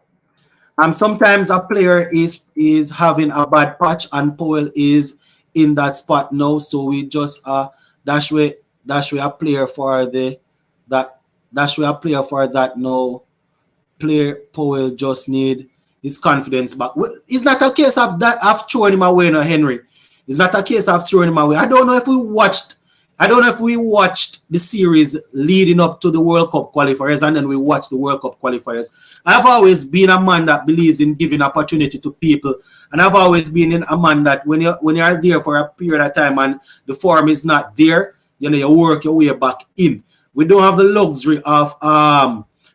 Sometimes a player is having a bad patch, and Powell is in that spot now. So we just dash way a player for the that dash way a player for that now. Player Powell just need his confidence back. It's not a case of that of throwing him away, no Henry. It's not a case of throwing him away. I don't know if we watched the series leading up to the World Cup qualifiers and then we watched the World Cup qualifiers. I've always been a man that believes in giving opportunity to people, and I've always been a man that when you're there for a period of time and the form is not there, you work your way back in. We don't have the luxury of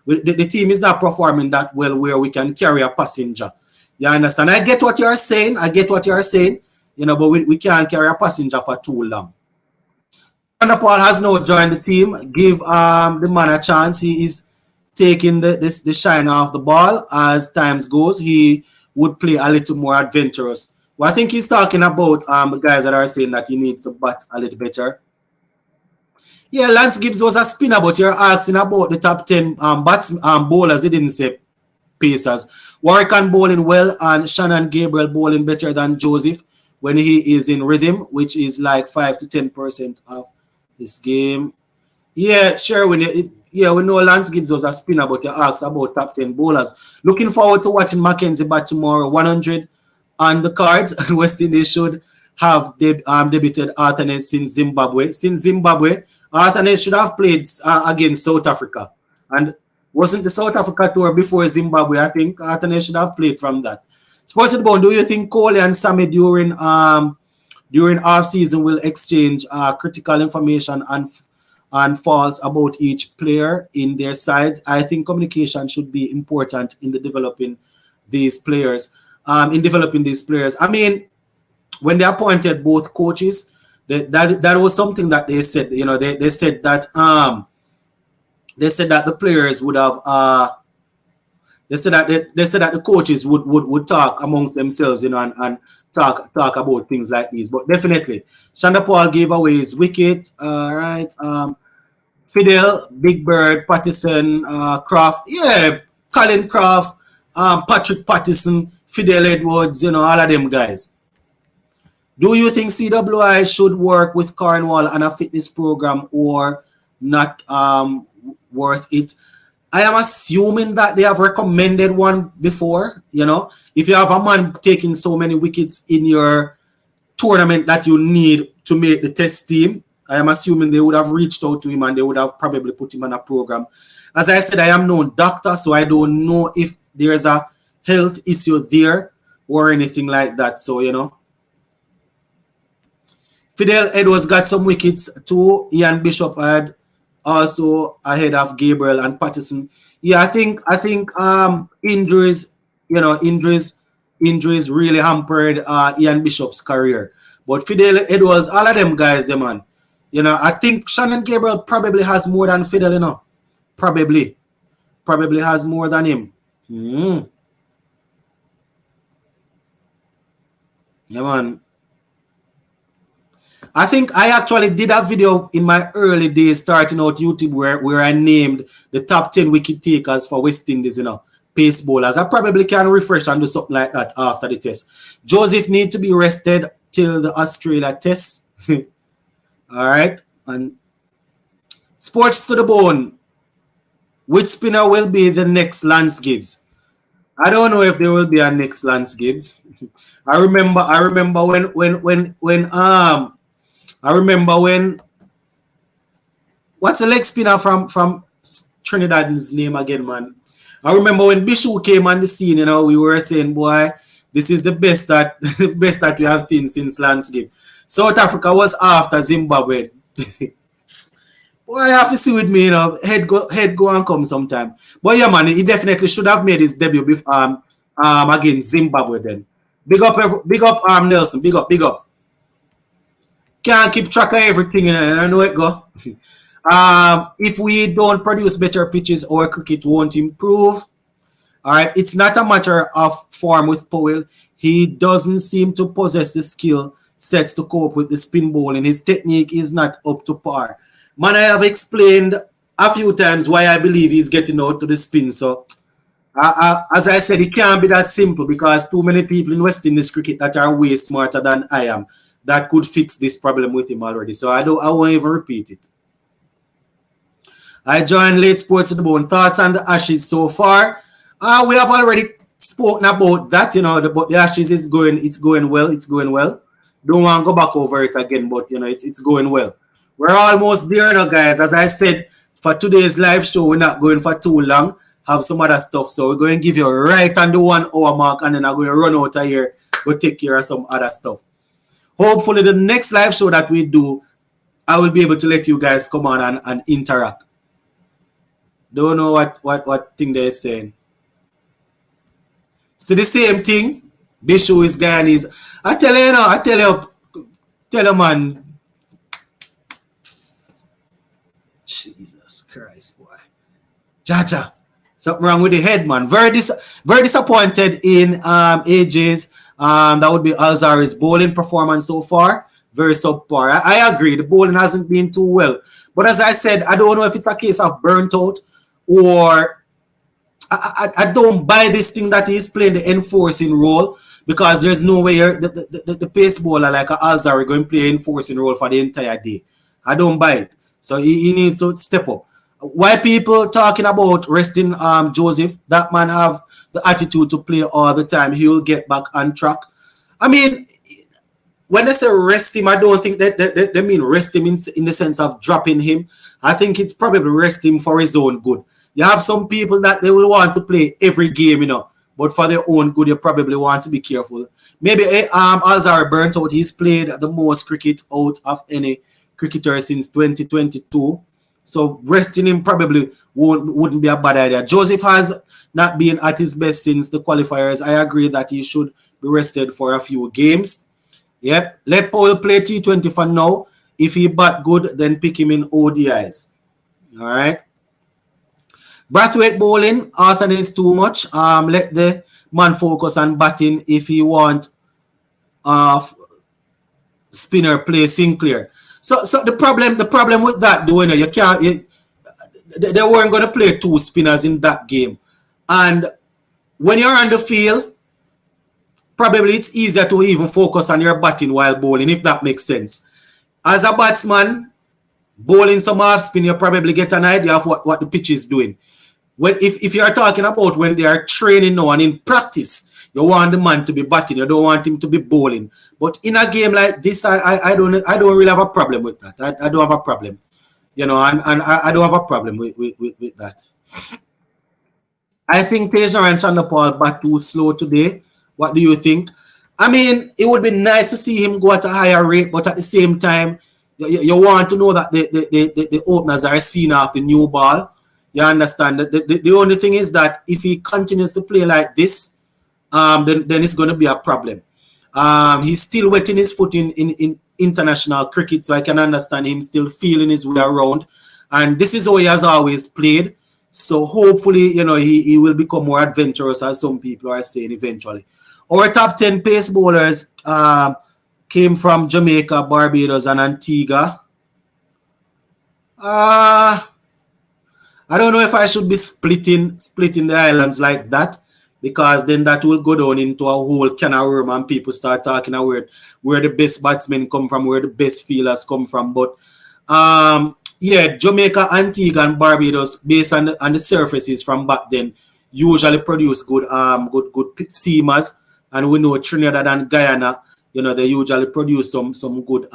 the team is not performing that well where we can carry a passenger. You understand? I get what you're saying. But we can't carry a passenger for too long. Paul has now joined the team. Give the man a chance. He is taking the shine off the ball as times goes. He would play a little more adventurous. Well, I think he's talking about the guys that are saying that he needs to bat a little better. Yeah, Lance Gibbs was a spinner, but you're asking about the top 10 bowlers. He didn't say pacers. Warwick bowling well, and Shannon Gabriel bowling better than Joseph when he is in rhythm, which is like 5 to 10% of this game. Yeah, sure. We know Lance Gibbs was a spinner, but you asked about top 10 bowlers. Looking forward to watching Mackenzie bat tomorrow. 100 on the cards. West Indies should have debuted Arthur since Zimbabwe. Arthur should have played against South Africa. And wasn't the South Africa tour before Zimbabwe? I think Arthur should have played from that. Sports Bone, do you think Kohli and Sammy during off season will exchange critical information and false about each player in their sides? I think communication should be important in developing these players. I mean, when they appointed both coaches, that was something that they said. They said that the players would have they said that the coaches would talk amongst themselves, and talk about things like these. But definitely, Shonda Paul gave away his wicket. Right. Fidel, Big Bird, Patterson, Croft, Colin Croft, Patrick Patterson, Fidel Edwards, all of them guys. Do you think CWI should work with Cornwall on a fitness program or not worth it? I am assuming that they have recommended one before. If you have a man taking so many wickets in your tournament that you need to make the test team, I am assuming they would have reached out to him and they would have probably put him on a program. As I said, I am no doctor, so I don't know if there's a health issue there or anything like that. So, Fidel Edwards got some wickets too. Ian Bishop had also ahead of Gabriel and Patterson. Yeah, I think injuries really hampered Ian Bishop's career. But Fidel Edwards, all of them guys, man. I think Shannon Gabriel probably has more than Fidel, Probably has more than him. Yeah, man. I think I actually did a video in my early days starting out YouTube where I named the top 10 wicket takers for West Indies, pace bowlers. I probably can refresh and do something like that after the test. Joseph need to be rested till the Australia test. All right. And Sports to the Bone. Which spinner will be the next Lance Gibbs? I don't know if there will be a next Lance Gibbs. I remember when what's the leg spinner from Trinidad's name again, man? I remember when Bishu came on the scene, you know, we were saying, boy, this is the best that the best that we have seen since landscape. South Africa was after Zimbabwe. Boy, I have to see with me, you know, head go and come sometime. But yeah, man, he definitely should have made his debut against Zimbabwe then. Big up Nelson, big up. Can't keep track of everything, you know, I know it go. If we don't produce better pitches, our cricket won't improve. All right, it's not a matter of form with Powell. He doesn't seem to possess the skill sets to cope with the spin bowling. His technique is not up to par. Man, I have explained a few times why I believe he's getting out to the spin. So, as I said, it can't be that simple because too many people in West Indies cricket that are way smarter than I am that could fix this problem with him already. So I won't even repeat it. I joined Late Sports to the Bone. Thoughts on the Ashes so far? We have already spoken about that. You know, the Ashes is going. It's going well. Don't want to go back over it again, but you know, it's going well. We're almost there now, guys. As I said, for today's live show, we're not going for too long. Have some other stuff, so we're going to give you right on the 1 hour mark, and then I'm going to run out of here. Go take care of some other stuff. Hopefully, the next live show that we do, I will be able to let you guys come on and interact. Don't know what thing they're saying. See the same thing. Bishu is Guyanese. I tell you, man. Jesus Christ, boy. Jaja. Something wrong with the head, man. Very disappointed in AJ's. That would be Alzarri's bowling performance so far. Very subpar. I agree. The bowling hasn't been too well. But as I said, I don't know if it's a case of burnt out or I don't buy this thing that he's playing the enforcing role because there's no way the pace bowler like Alzarri going to play enforcing role for the entire day. I don't buy it. So he needs to step up. Why people talking about resting Joseph? That man have the attitude to play all the time. He will get back on track. I mean, when they say rest him, I don't think that they mean rest him in the sense of dropping him. I think it's probably rest him for his own good. You have some people that they will want to play every game, you know, but for their own good, you probably want to be careful. Maybe Alzarri burnt out. He's played the most cricket out of any cricketer since 2022. So resting him probably wouldn't be a bad idea. Joseph has not been at his best since the qualifiers. I agree that he should be rested for a few games. Yep. Let Powell play T20 for now. If he bat good, then pick him in ODIs. All right. Brathwaite bowling, Arthur is too much. Let the man focus on batting if he want spinner play Sinclair. So the problem with that, though, you can't. They weren't going to play two spinners in that game, and when you're on the field, probably it's easier to even focus on your batting while bowling, if that makes sense. As a batsman, bowling some half spin, you probably get an idea of what the pitch is doing. When if you're talking about when they are training now and in practice, you want the man to be batting, you don't want him to be bowling. But in a game like this, I don't really have a problem with that. I don't have a problem, you know, and I don't have a problem with that. I think Tasia and Chanderpaul bat too slow today. What do you think? I mean, it would be nice to see him go at a higher rate, but at the same time, you want to know that the openers are seen off the new ball. You understand? The only thing is that if he continues to play like this, then it's going to be a problem. He's still wetting his foot in international cricket, so I can understand him still feeling his way around. And this is how he has always played. So hopefully, you know, he will become more adventurous, as some people are saying eventually. Our top 10 pace bowlers came from Jamaica, Barbados, and Antigua. I don't know if I should be splitting the islands like that, because then that will go down into a whole can of worm and people start talking about where the best batsmen come from, where the best fielders come from. But yeah, Jamaica, Antigua, and Barbados, based on the surfaces from back then, usually produce good seamers. And we know Trinidad and Guyana, you know, they usually produce some good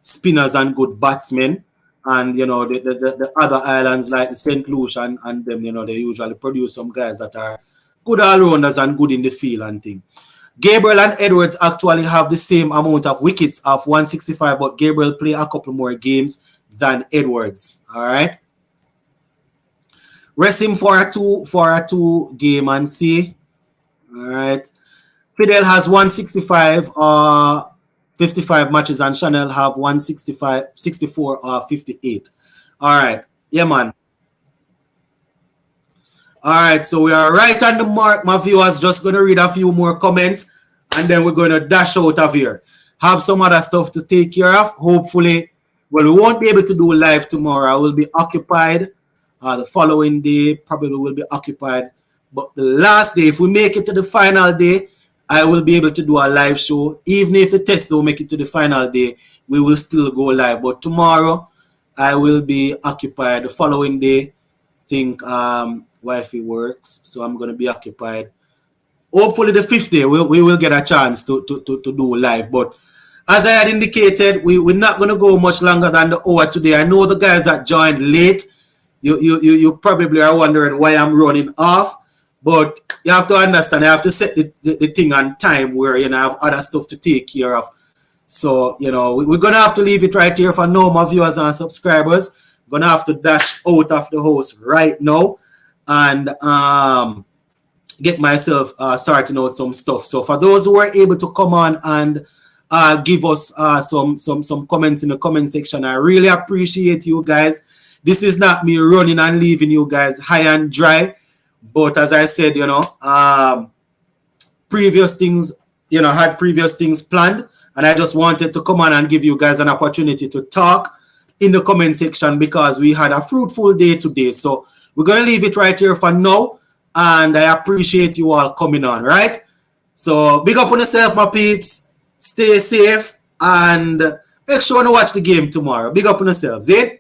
spinners and good batsmen. and the other islands like the St. Lucia and them, they usually produce some guys that are good all-rounders and good in the field and thing. Gabriel and Edwards actually have the same amount of wickets of 165, but Gabriel play a couple more games than Edwards. All right. Rest him for a two game and see. All right. Fidel has 165 55 matches and Chanel have 64 or 58. All right. Yeah, man. All right, so we are right on the mark, my viewers. Just going to read a few more comments, and then we're going to dash out of here. Have some other stuff to take care of. Hopefully, well, we won't be able to do live tomorrow. I will be occupied. The following day, probably will be occupied. But the last day, if we make it to the final day, I will be able to do a live show. Even if the test don't make it to the final day, we will still go live. But tomorrow, I will be occupied. The following day, think wifey works, so I'm going to be occupied. Hopefully the 5th day we will get a chance to do live, but as I had indicated, we're not going to go much longer than the hour today. I know the guys that joined late, you probably are wondering why I'm running off, but you have to understand, I have to set the thing on time where I have other stuff to take care of. So we're going to have to leave it right here for now, my viewers and subscribers. Going to have to dash out of the house right now and get myself sorting out some stuff. So for those who are able to come on and give us some comments in the comment section, I really appreciate you guys. This is not me running and leaving you guys high and dry, but as I said, previous things, had previous things planned, and I just wanted to come on and give you guys an opportunity to talk in the comment section because we had a fruitful day today. So we're going to leave it right here for now, and I appreciate you all coming on, right? So big up on yourself, my peeps. Stay safe, and make sure to watch the game tomorrow. Big up on yourselves, eh?